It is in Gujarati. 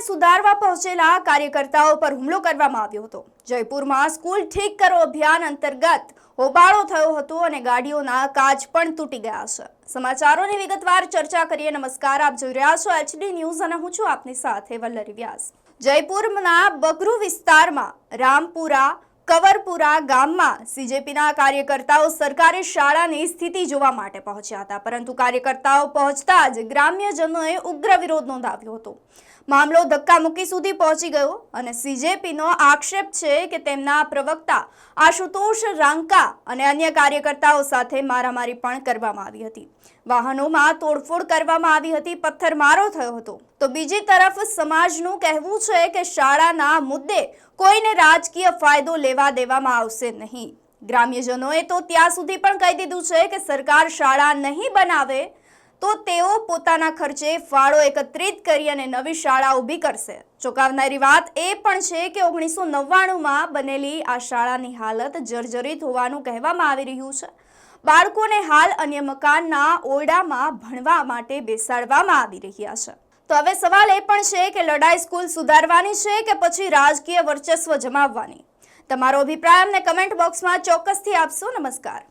સુધારવા પહોંચેલા કાર્યકર્તાઓ પર હુમલો કરવામાં આવ્યો હતો। જયપુરમાં સ્કૂલ ઠીક કરો અભિયાન અંતર્ગત હોબાળો થયો હતો અને ગાડીઓના કાચ પણ તૂટી ગયા છે। સમાચારોની વિગતવાર ચર્ચા કરીએ। નમસ્કાર, આપ જોઈ રહ્યા છો HD ન્યૂઝ અને હું છું આપની સાથે વલ્લરી વ્યાસ। જયપુરના બગરૂ વિસ્તારમાં રામપુરા કવરપુરા ગામમાં સીજેપીના કાર્યકર્તાઓ સરકારી શાળાની સ્થિતિ જોવા માટે પહોંચ્યા હતા, પરંતુ કાર્યકર્તાઓ પહોંચતા જ ગ્રામ્યજનોએ ઉગ્ર વિરોધ નોંધાવ્યો હતો। મામલો ધક્કામુક્કી સુધી પહોંચી ગયો અને સીજેપીનો આક્ષેપ છે કે તેમના પ્રવક્તા આશુતોષ રાંકા અને અન્ય કાર્યકર્તાઓ સાથે મારામારી પણ કરવામાં આવી હતી। વાહનોમાં તોડફોડ કરવામાં આવી હતી, પથ્થરમારો થયો હતો। તો બીજી તરફ સમાજનું કહેવું છે કે શાળાના મુદ્દે કોઈને રાજકીય ફાયદો લેવા દેવામાં આવશે નહીં। ગ્રામ્યજનોએ તો ત્યાં સુધી પણ કહી દીધું છે કે સરકાર શાળા નહીં બનાવે તો તેઓ પોતાના ખર્ચે ફાળો એકત્રિત કરી અને નવી શાળા ઊભી કરશે। ચોંકાવનારી વાત એ પણ છે કે 1999માં બનેલી આ શાળાની હાલત જર્જરિત હોવાનું કહેવામાં આવી રહ્યું છે। બાળકોને હાલ અન્ય મકાનના ઓરડામાં ભણવા માટે બેસાડવામાં આવી રહ્યા છે। તો હવે સવાલ એ પણ છે કે લડાઈ સ્કૂલ સુધારવાની છે કે પછી રાજકીય વર્ચસ્વ જમાવવાની? તમારો અભિપ્રાય અમને કમેન્ટ બોક્સમાં ચોક્કસથી આપશો। નમસ્કાર।